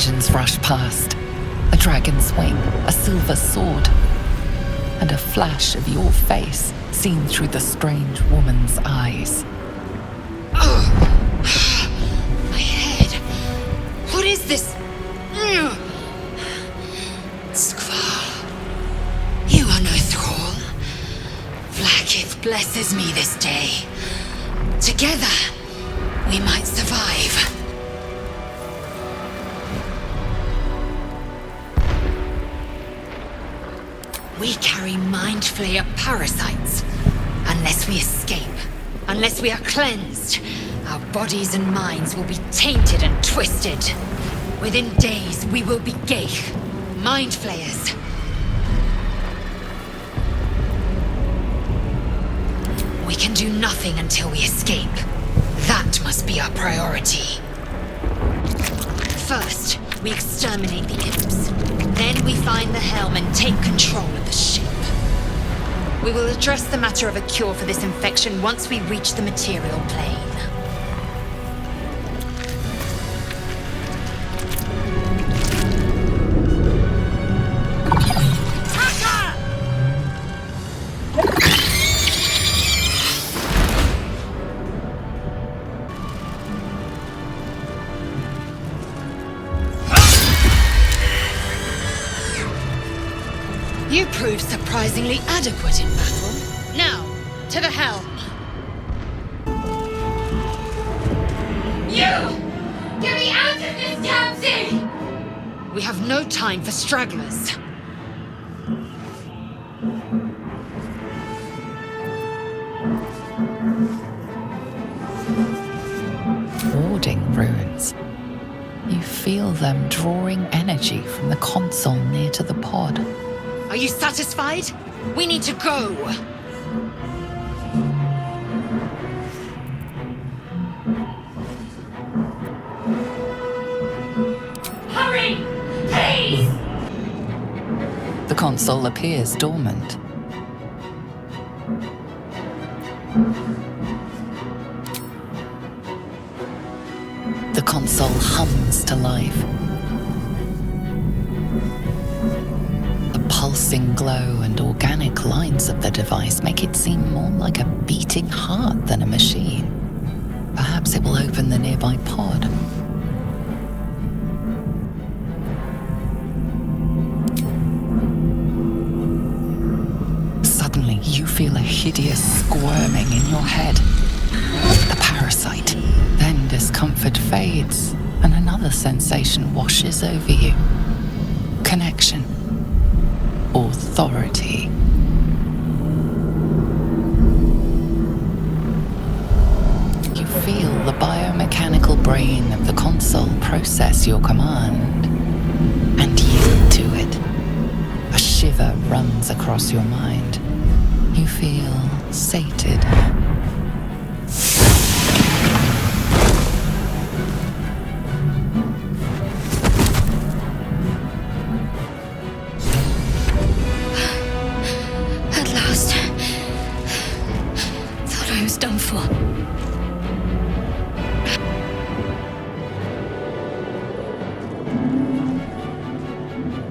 visions rush past. A dragon's wing, a silver sword, and a flash of your face seen through the strange woman's eyes. My head. What is this? Squall. You are no thrall. Blackith blesses me this day. Together, we might survive. We carry mind flayer parasites. Unless we escape, unless we are cleansed, our bodies and minds will be tainted and twisted. Within days, we will be Geich, mind flayers. We can do nothing until we escape. That must be our priority. First, we exterminate the imps. Then we find the helm and take control of the ship. We will address the matter of a cure for this infection once we reach the material plane. You proved surprisingly adequate in battle. Now, to the helm. You! Get me out of this damn thing! We have no time for stragglers. Warding runes. You feel them drawing energy from the console near to the pod. Are you satisfied? We need to go! Hurry! Please! The console appears dormant. The console hums to life. Pulsing glow and organic lines of the device make it seem more like a beating heart than a machine. Perhaps it will open the nearby pod. Suddenly, you feel a hideous squirming in your head. The parasite. Then discomfort fades, and another sensation washes over you. Connection. Authority. You feel the biomechanical brain of the console process your command and yield to it. A shiver runs across your mind. You feel sated. Done for.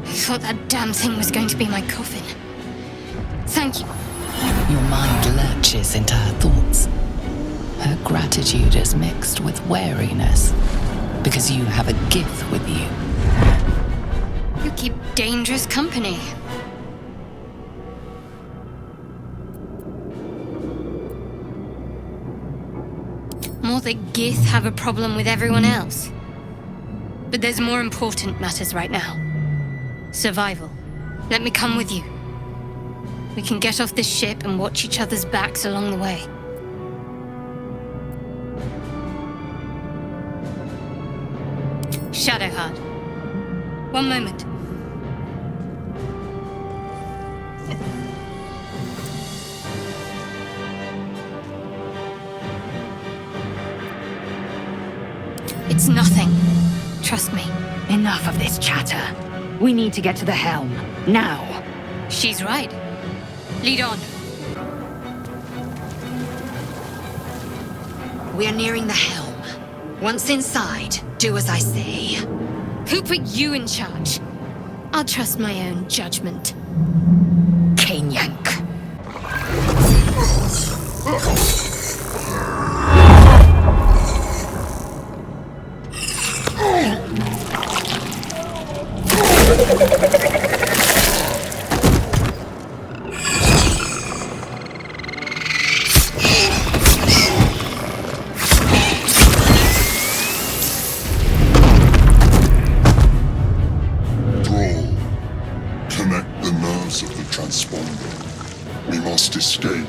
I thought that damn thing was going to be my coffin. Thank you. Your mind lurches into her thoughts. Her gratitude is mixed with wariness, because you have a gift with you. You keep dangerous company. More that Gith have a problem with everyone else. But there's more important matters right now. Survival. Let me come with you. We can get off this ship and watch each other's backs along the way. Shadowheart. One moment. It's nothing. Trust me. Enough of this chatter. We need to get to the helm. Now. She's right. Lead on. We are nearing the helm. Once inside, do as I say. Who put you in charge? I'll trust my own judgment. Cane yank. Connect the nerves of the transponder. We must escape.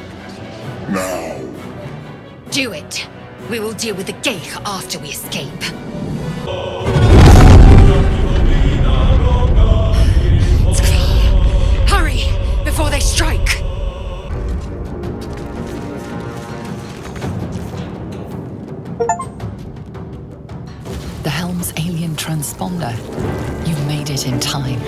Now. Do it. We will deal with the Geich after we escape. It's clear. Hurry, before they strike. The helm's alien transponder. You've made it in time.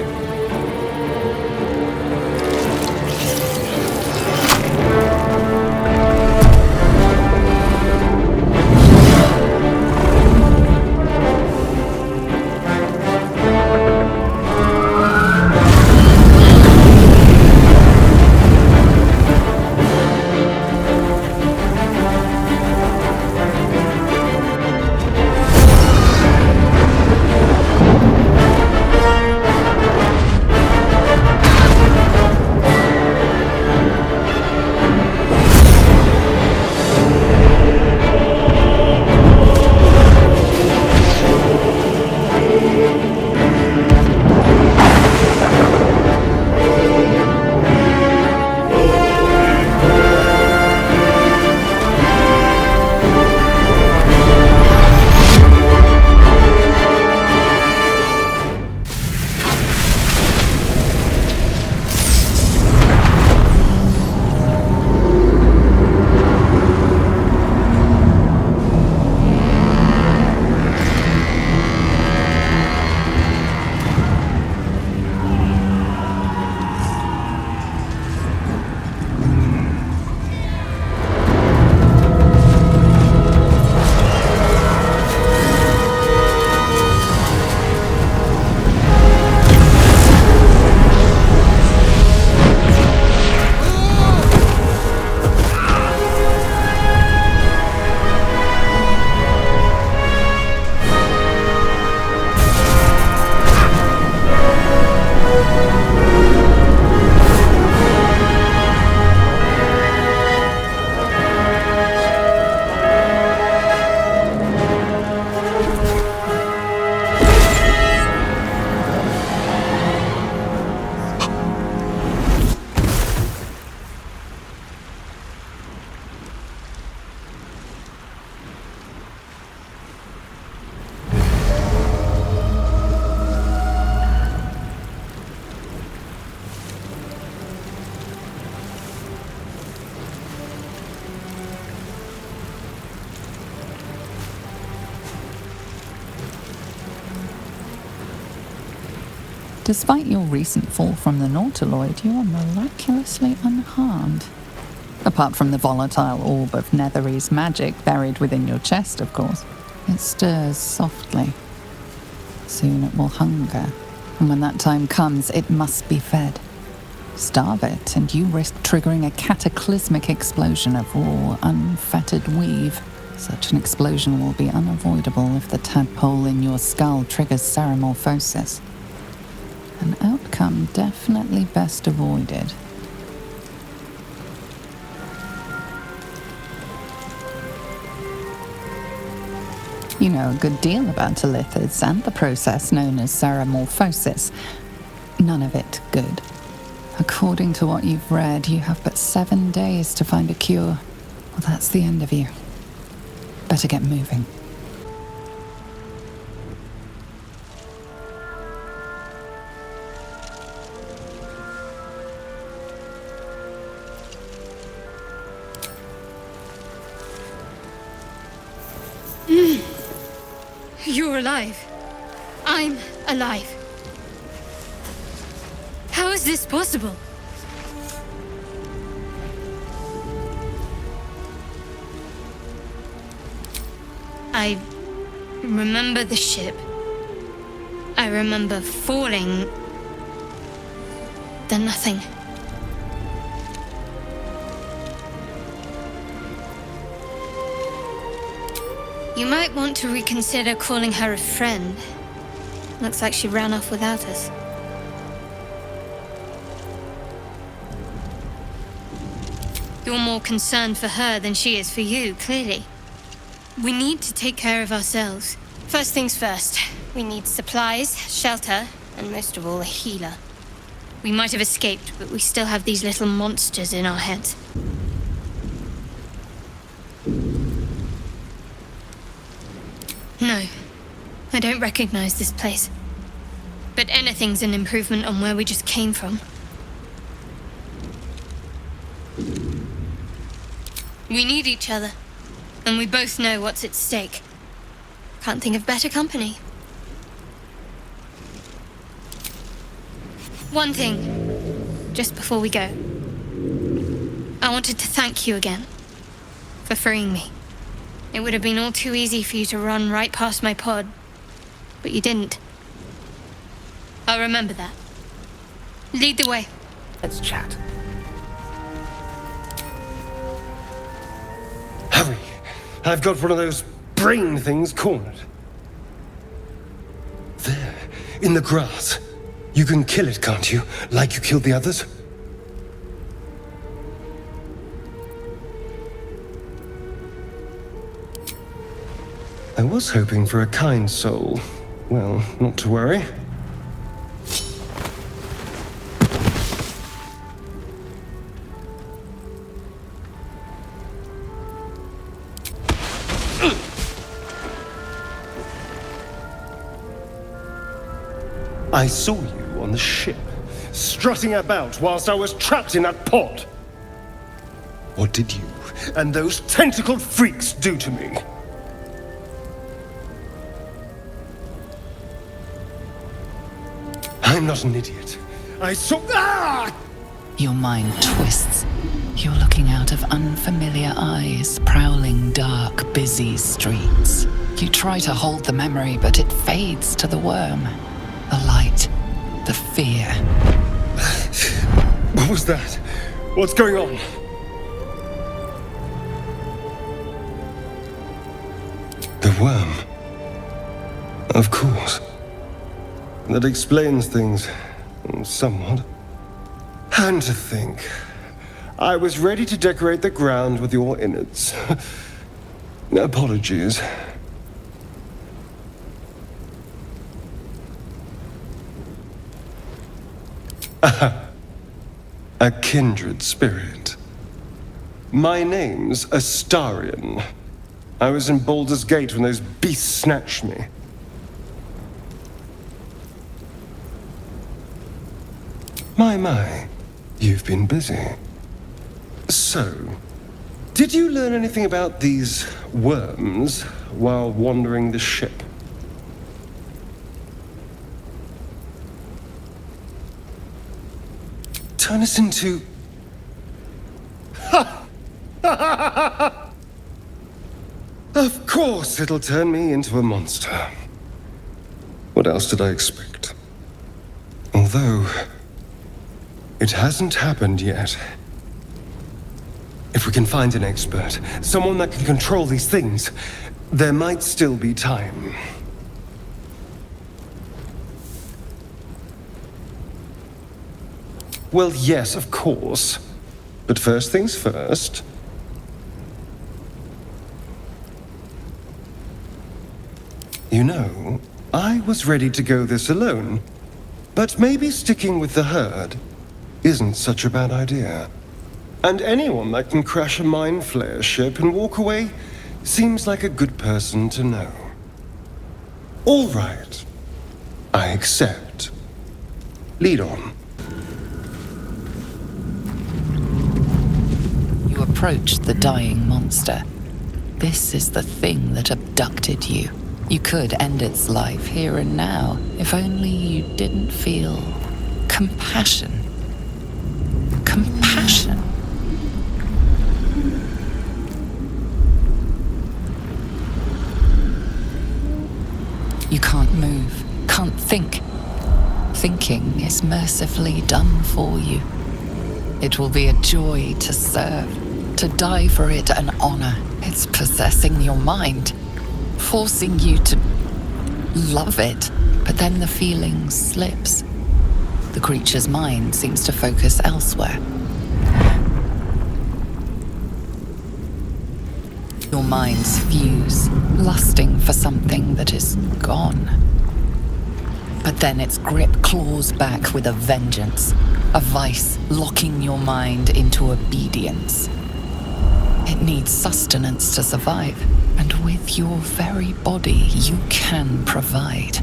Despite your recent fall from the Nautiloid, you are miraculously unharmed. Apart from the volatile orb of Netherese magic buried within your chest, of course. It stirs softly. Soon it will hunger, and when that time comes, it must be fed. Starve it, and you risk triggering a cataclysmic explosion of raw, unfettered weave. Such an explosion will be unavoidable if the tadpole in your skull triggers ceramorphosis. An outcome definitely best avoided. You know a good deal about Telithids and the process known as ceramorphosis. None of it good. According to what you've read, you have but 7 days to find a cure. Well, that's the end of you. Better get moving. You're alive. I'm alive. How is this possible? I remember the ship. I remember falling. Then nothing. You might want to reconsider calling her a friend. Looks like she ran off without us. You're more concerned for her than she is for you, clearly. We need to take care of ourselves. First things first. We need supplies, shelter, and most of all, a healer. We might have escaped, but we still have these little monsters in our heads. No, I don't recognize this place. But anything's an improvement on where we just came from. We need each other, and we both know what's at stake. Can't think of better company. One thing, just before we go. I wanted to thank you again for freeing me. It would have been all too easy for you to run right past my pod, but you didn't. I'll remember that. Lead the way. Let's chat. Hurry! I've got one of those brain things cornered. There, in the grass. You can kill it, can't you? Like you killed the others? I was hoping for a kind soul. Well, not to worry. I saw you on the ship, strutting about whilst I was trapped in that pod. What did you and those tentacled freaks do to me? I'm not an idiot. I saw... Ah! Your mind twists. You're looking out of unfamiliar eyes, prowling dark, busy streets. You try to hold the memory, but it fades to the worm. The light, the fear. What was that? What's going on? The worm. Of course. That explains things, somewhat. And to think, I was ready to decorate the ground with your innards. Apologies. A kindred spirit. My name's Astarion. I was in Baldur's Gate when those beasts snatched me. My, you've been busy. So, did you learn anything about these worms while wandering the ship? Turn us into... Of course it'll turn me into a monster. What else did I expect? Although... it hasn't happened yet. If we can find an expert, someone that can control these things, there might still be time. Well, yes, of course. But first things first. You know, I was ready to go this alone. But maybe sticking with the herd isn't such a bad idea. And anyone that can crash a mind flayer ship and walk away seems like a good person to know. All right. I accept. Lead on. You approach the dying monster. This is the thing that abducted you. You could end its life here and now, if only you didn't feel compassion. Compassion. You can't move, can't think. Thinking is mercifully done for you. It will be a joy to serve, to die for it an honor. It's possessing your mind, forcing you to love it, but then the feeling slips. The creature's mind seems to focus elsewhere. Your minds fuse, lusting for something that is gone. But then its grip claws back with a vengeance, a vice locking your mind into obedience. It needs sustenance to survive, and with your very body you can provide.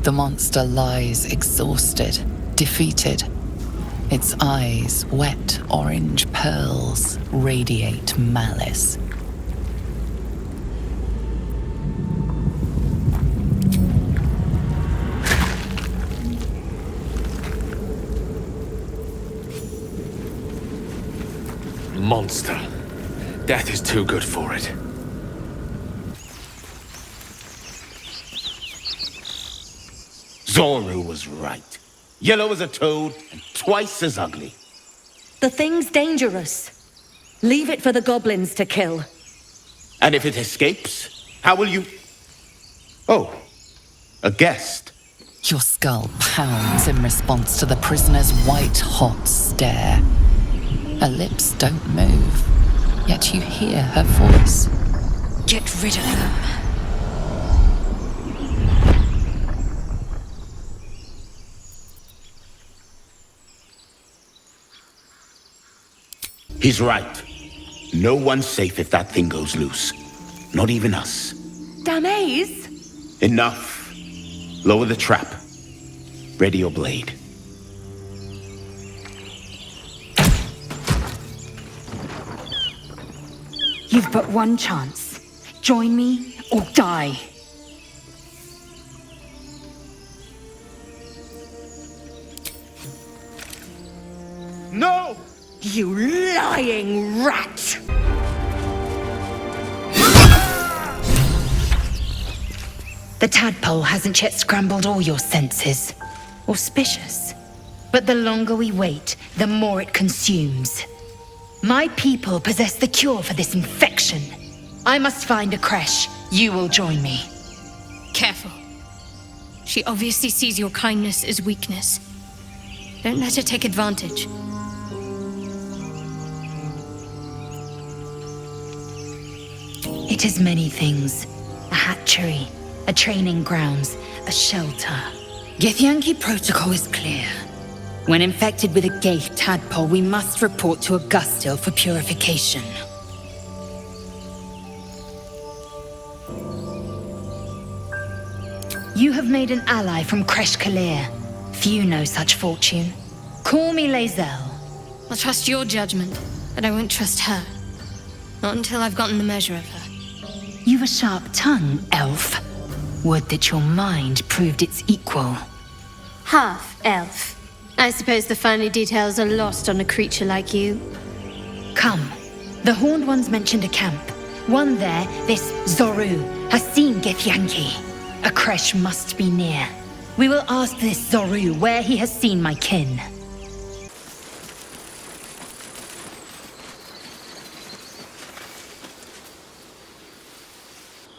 The monster lies exhausted, defeated. Its eyes, wet orange pearls, radiate malice. Monster. Death is too good for it. Zoru was right. Yellow as a toad and twice as ugly. The thing's dangerous. Leave it for the goblins to kill. And if it escapes, how will you... Oh, a guest. Your skull pounds in response to the prisoner's white-hot stare. Her lips don't move, yet you hear her voice. Get rid of them. He's right. No one's safe if that thing goes loose. Not even us. Damaze? Enough. Lower the trap. Ready your blade. You've but one chance. Join me or die. No! You lying rat! The tadpole hasn't yet scrambled all your senses. Auspicious. But the longer we wait, the more it consumes. My people possess the cure for this infection. I must find a creche. You will join me. Careful. She obviously sees your kindness as weakness. Don't let her take advantage. It is many things. A hatchery, a training grounds, a shelter. Githyanki protocol is clear. When infected with a Gaith tadpole, we must report to Augustil for purification. You have made an ally from Kresh Kalir. Few know such fortune. Call me Lae'zel. I'll trust your judgment, but I won't trust her. Not until I've gotten the measure of her. You've a sharp tongue, elf. Would that your mind proved its equal. Half-elf. I suppose the finer details are lost on a creature like you. Come. The Horned Ones mentioned a camp. One there, this Zoru, has seen Githyanki. A creche must be near. We will ask this Zoru where he has seen my kin.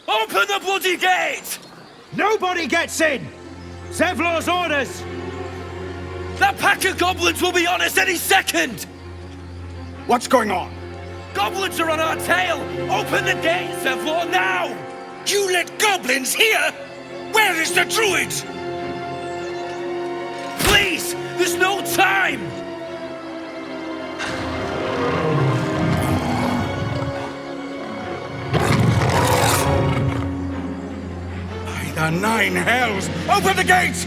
Open the bloody gate! Nobody gets in! Zevlor's orders! That pack of goblins will be on us any second! What's going on? Goblins are on our tail! Open the gate, Zevlor, now! You let goblins here? Where is the druid? Please! There's no time! By the nine hells! Open the gate!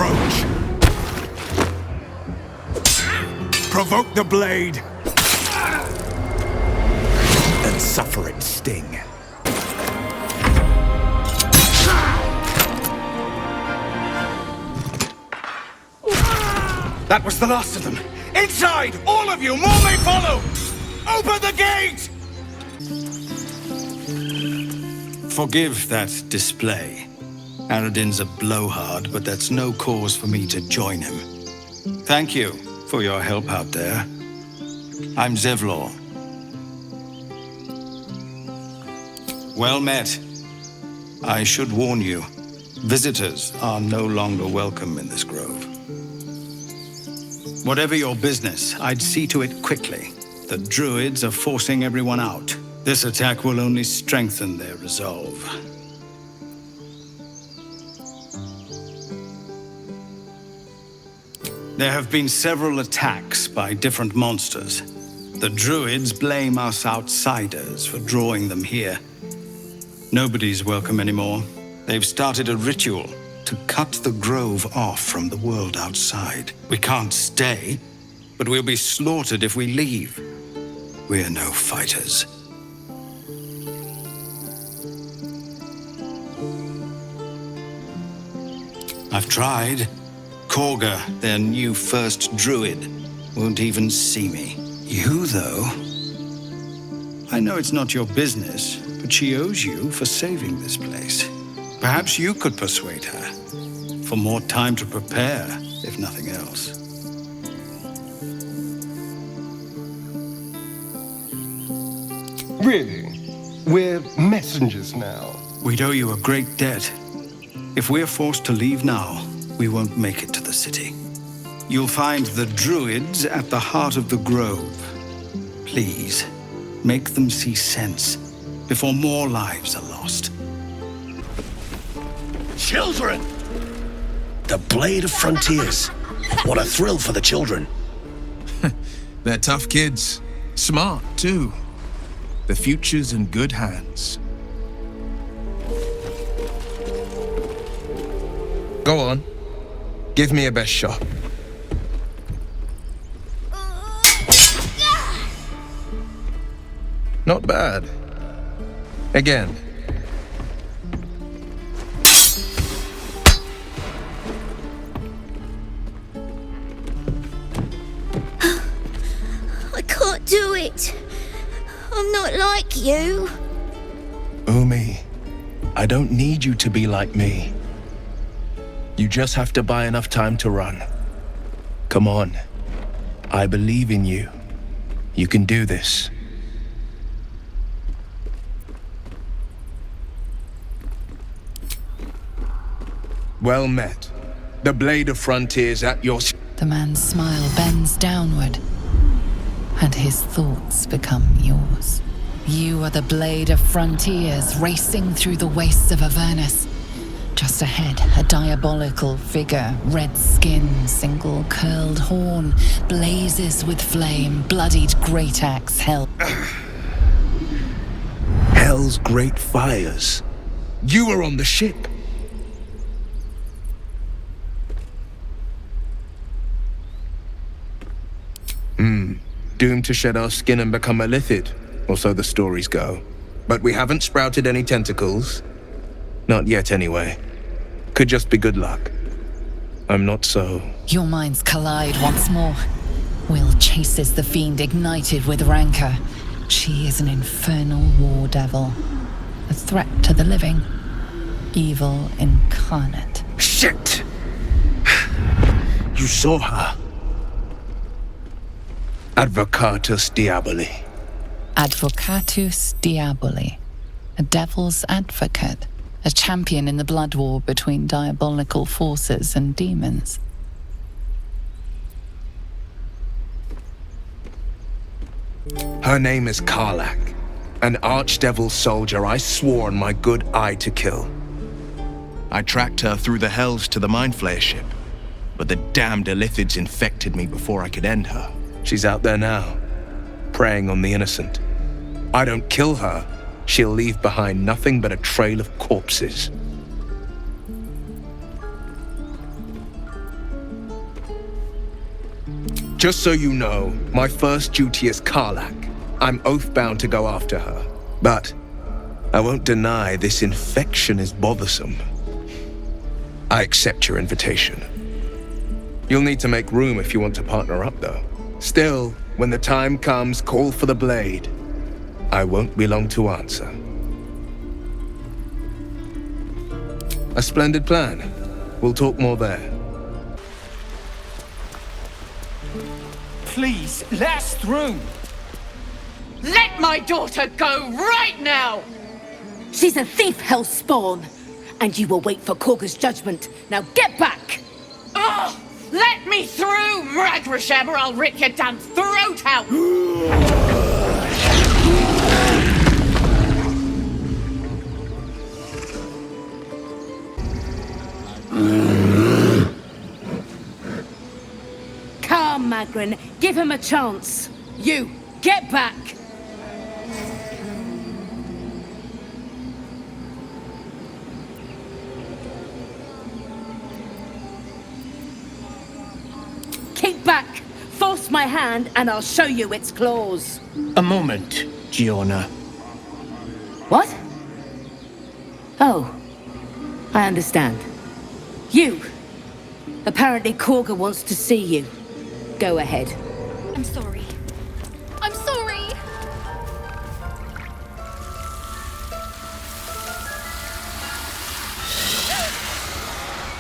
approach. Provoke the blade. And suffer its sting. That was the last of them. Inside! All of you! More may follow! Open the gate! Forgive that display. Aradin's a blowhard, but that's no cause for me to join him. Thank you for your help out there. I'm Zevlor. Well met. I should warn you, visitors are no longer welcome in this grove. Whatever your business, I'd see to it quickly. The druids are forcing everyone out. This attack will only strengthen their resolve. There have been several attacks by different monsters. The druids blame us outsiders for drawing them here. Nobody's welcome anymore. They've started a ritual to cut the grove off from the world outside. We can't stay, but we'll be slaughtered if we leave. We're no fighters. I've tried. Korga, their new first druid, won't even see me. You, though? I know it's not your business, but she owes you for saving this place. Perhaps you could persuade her. For more time to prepare, if nothing else. Really? We're messengers now. We'd owe you a great debt. If we're forced to leave now, we won't make it to the city. You'll find the druids at the heart of the grove. Please, make them see sense before more lives are lost. Children! The Blade of Frontiers. What a thrill for the children. They're tough kids. Smart, too. The future's in good hands. Go on. Give me a best shot. Not bad. Again. I can't do it. I'm not like you. Umi, I don't need you to be like me. You just have to buy enough time to run. Come on. I believe in you. You can do this. Well met. The Blade of Frontiers at your... The man's smile bends downward, and his thoughts become yours. You are the Blade of Frontiers, racing through the wastes of Avernus. Just ahead, a diabolical figure, red skin, single curled horn, blazes with flame, bloodied great axe held. Hell's great fires. You were on the ship. Doomed to shed our skin and become a lithid, or so the stories go. But we haven't sprouted any tentacles. Not yet, anyway. Could just be good luck. I'm not so... Your minds collide once more. Will chases the fiend ignited with rancor. She is an infernal war devil. A threat to the living. Evil incarnate. Shit! You saw her. Advocatus Diaboli. Advocatus Diaboli. A devil's advocate. A champion in the blood war between diabolical forces and demons. Her name is Karlak, an archdevil soldier I swore on my good eye to kill. I tracked her through the hells to the Mind Flayer ship, but the damned Illithids infected me before I could end her. She's out there now, preying on the innocent. I don't kill her, she'll leave behind nothing but a trail of corpses. Just so you know, my first duty is Karlach. I'm oath-bound to go after her. But I won't deny this infection is bothersome. I accept your invitation. You'll need to make room if you want to partner up, though. Still, when the time comes, call for the blade. I won't be long to answer. A splendid plan. We'll talk more there. Please, last through. Let my daughter go right now! She's a thief, hellspawn. And you will wait for Korga's judgment. Now get back! Oh! Let me through, Mragrasham, or I'll rip your damn throat out! Come, Magrin, give him a chance. You, get back! Keep back! Force my hand and I'll show you its claws. A moment, Giona. What? Oh, I understand. You! Apparently Korga wants to see you. Go ahead. I'm sorry. I'm sorry!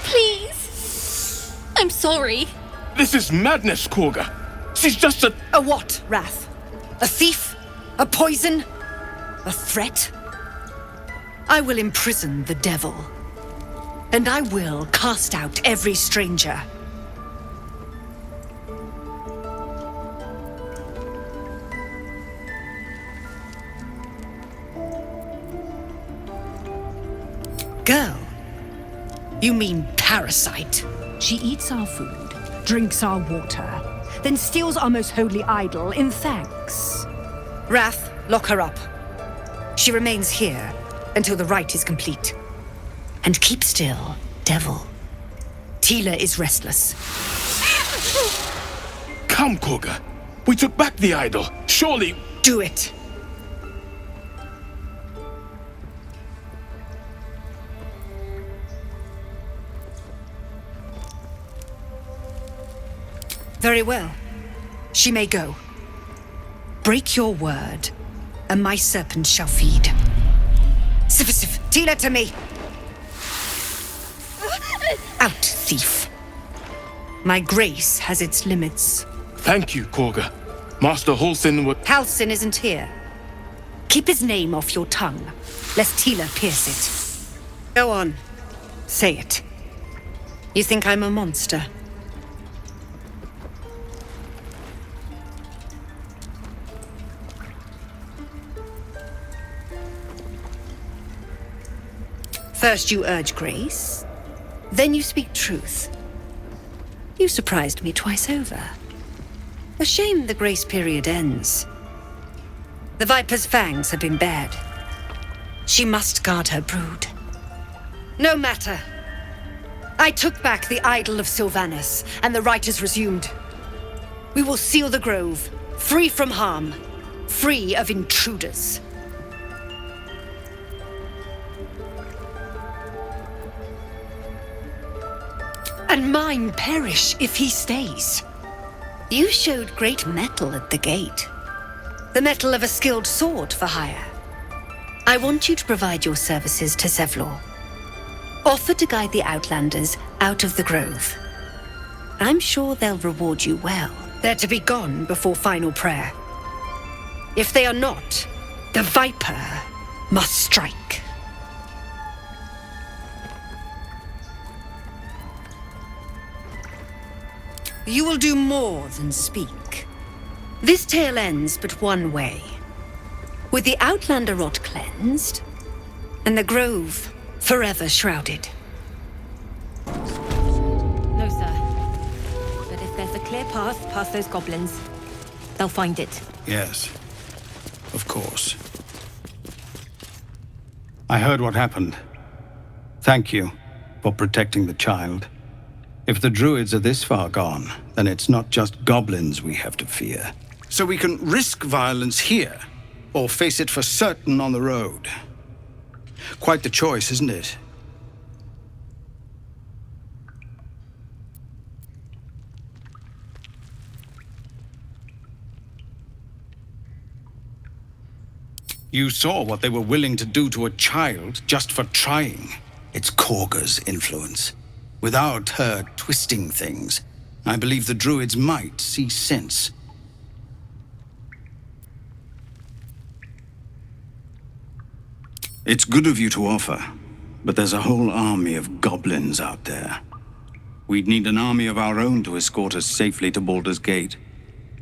Please! I'm sorry. This is madness, Korga. She's just a... A what, Wrath? A thief? A poison? A threat? I will imprison the devil. And I will cast out every stranger. Girl? You mean parasite? She eats our food, drinks our water, then steals our most holy idol in thanks. Wrath, lock her up. She remains here until the rite is complete. And keep still, devil. Tila is restless. Come, Korga. We took back the idol. Surely... Do it. Very well. She may go. Break your word, and my serpent shall feed. Sif, Tila to me! Out, thief. My grace has its limits. Thank you, Korga. Master Halsin would... Halsin isn't here. Keep his name off your tongue, lest Tila pierce it. Go on. Say it. You think I'm a monster? First you urge grace, then you speak truth. You surprised me twice over. A shame the grace period ends. The Viper's fangs have been bared. She must guard her brood. No matter. I took back the idol of Sylvanas, and the rite is resumed. We will seal the grove, free from harm, free of intruders. And mine perish if he stays. You showed great mettle at the gate. The mettle of a skilled sword for hire. I want you to provide your services to Zevlor. Offer to guide the Outlanders out of the grove. I'm sure they'll reward you well. They're to be gone before final prayer. If they are not, the Viper must strike. You will do more than speak. This tale ends but one way. With the Outlander rot cleansed, and the grove forever shrouded. No, sir. But if there's a clear path past those goblins, they'll find it. Yes, of course. I heard what happened. Thank you for protecting the child. If the druids are this far gone, then it's not just goblins we have to fear. So we can risk violence here, or face it for certain on the road. Quite the choice, isn't it? You saw what they were willing to do to a child just for trying. It's Korga's influence. Without her twisting things, I believe the druids might see sense. It's good of you to offer, but there's a whole army of goblins out there. We'd need an army of our own to escort us safely to Baldur's Gate.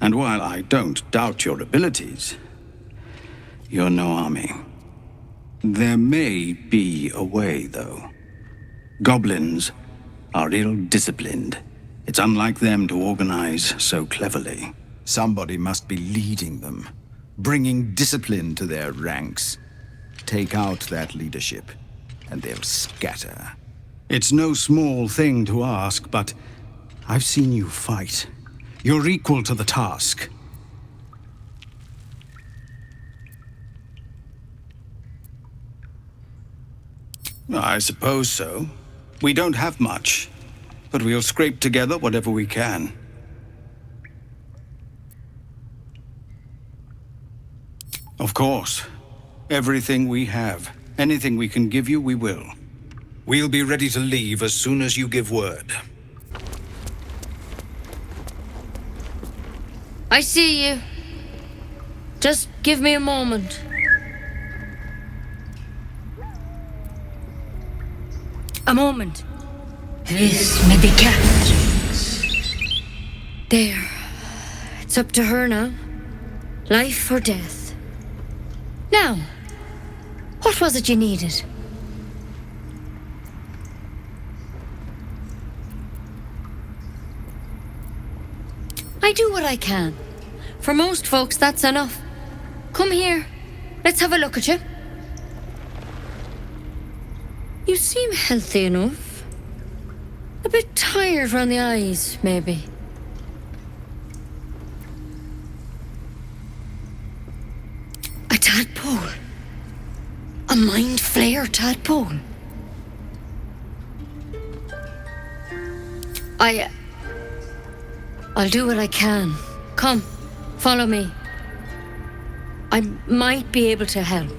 And while I don't doubt your abilities, you're no army. There may be a way, though. Goblins are ill-disciplined. It's unlike them to organize so cleverly. Somebody must be leading them, bringing discipline to their ranks. Take out that leadership, and they'll scatter. It's no small thing to ask, but I've seen you fight. You're equal to the task. I suppose so. We don't have much, but we'll scrape together whatever we can. Of course. Everything we have. Anything we can give you, we will. We'll be ready to leave as soon as you give word. I see you. Just give me a moment. A moment. This may be cat. There. It's up to her now. Life or death. Now, what was it you needed? I do what I can. For most folks, that's enough. Come here. Let's have a look at you. You seem healthy enough. A bit tired around the eyes, maybe. A tadpole. A mind flayer tadpole. I'll do what I can. Come, follow me. I might be able to help.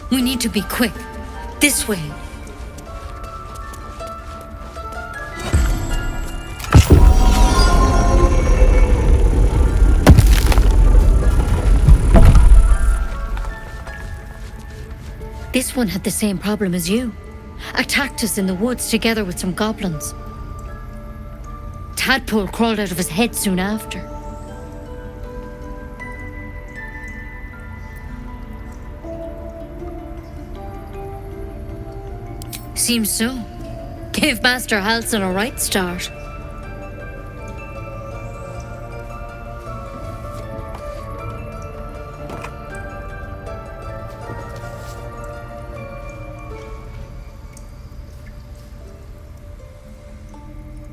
We need to be quick. This way. This one had the same problem as you. Attacked us in the woods together with some goblins. Tadpole crawled out of his head soon after. Seems so. Gave Master Halsin a right start.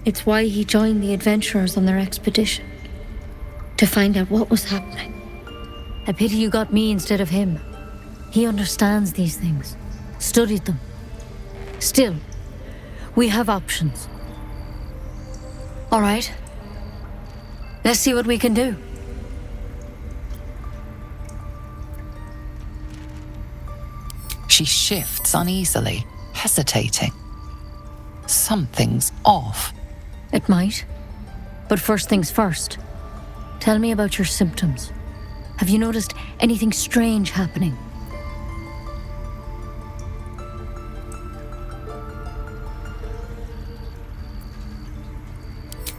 It's why he joined the adventurers on their expedition. To find out what was happening. A pity you got me instead of him. He understands these things. Studied them. Still, we have options. All right. Let's see what we can do. She shifts uneasily, hesitating. Something's off. It might. But first things first. Tell me about your symptoms. Have you noticed anything strange happening?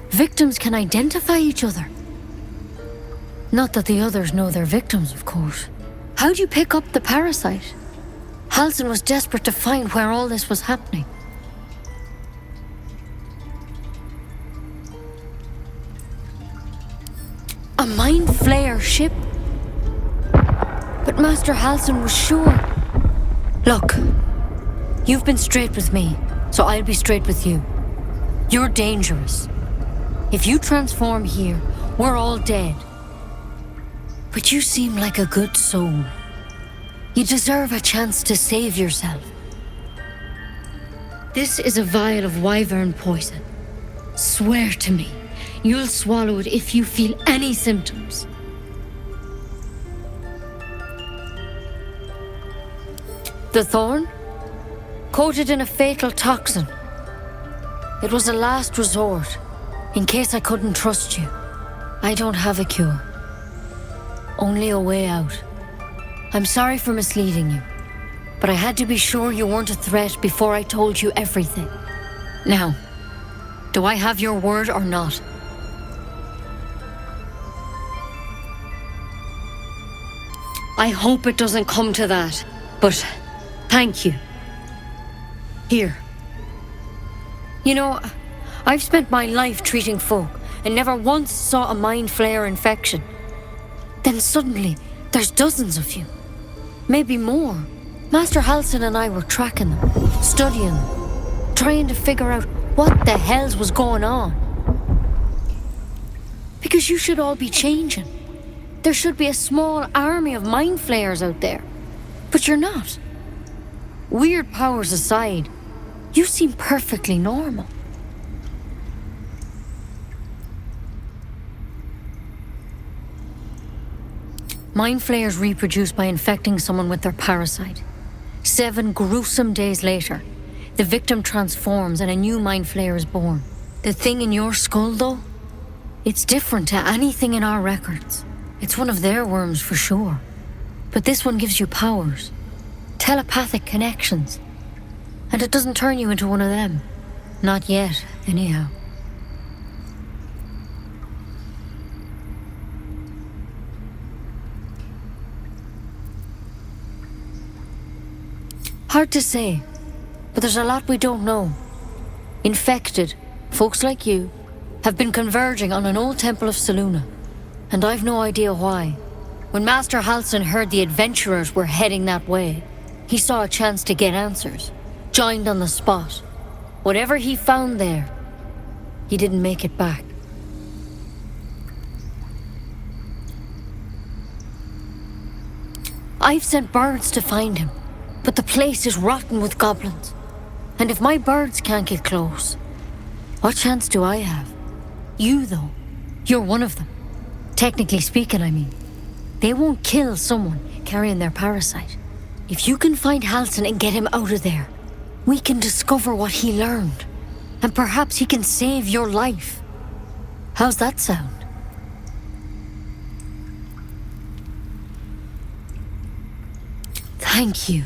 Victims can identify each other. Not that the others know they're victims, of course. How'd you pick up the parasite? Halsin was desperate to find where all this was happening. A mind flayer ship? But Master Halsin was sure. Look, you've been straight with me, so I'll be straight with you. You're dangerous. If you transform here, we're all dead. But you seem like a good soul. You deserve a chance to save yourself. This is a vial of wyvern poison. Swear to me, you'll swallow it if you feel any symptoms. The thorn? Coated in a fatal toxin. It was a last resort, in case I couldn't trust you. I don't have a cure. Only a way out. I'm sorry for misleading you, but I had to be sure you weren't a threat before I told you everything. Now, do I have your word or not? I hope it doesn't come to that, but thank you. Here. You know, I've spent my life treating folk and never once saw a mind flayer infection. Then suddenly, there's dozens of you. Maybe more. Master Halsin and I were tracking them, studying them, trying to figure out what the hells was going on. Because you should all be changing. There should be a small army of mind flayers out there. But you're not. Weird powers aside, you seem perfectly normal. Mind flayers reproduce by infecting someone with their parasite. 7 gruesome days later, the victim transforms and a new mind flayer is born. The thing in your skull, though, it's different to anything in our records. It's one of their worms for sure. But this one gives you powers, telepathic connections. And it doesn't turn you into one of them. Not yet, anyhow. Hard to say, but there's a lot we don't know. Infected, folks like you, have been converging on an old temple of Selûne, and I've no idea why. When Master Halsin heard the adventurers were heading that way, he saw a chance to get answers, joined on the spot. Whatever he found there, he didn't make it back. I've sent birds to find him. But the place is rotten with goblins. And if my birds can't get close, what chance do I have? You, though, you're one of them. Technically speaking, I mean. They won't kill someone carrying their parasite. If you can find Halsin and get him out of there, we can discover what he learned. And perhaps he can save your life. How's that sound? Thank you.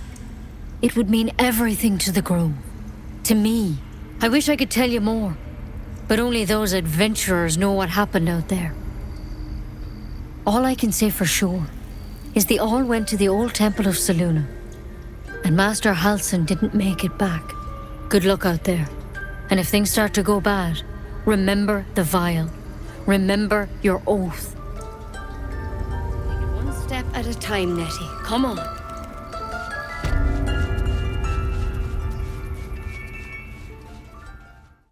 It would mean everything to the Grove. To me. I wish I could tell you more. But only those adventurers know what happened out there. All I can say for sure is they all went to the old temple of Selûne. And Master Halsin didn't make it back. Good luck out there. And if things start to go bad, remember the vial. Remember your oath. Take it one step at a time, Nettie. Come on.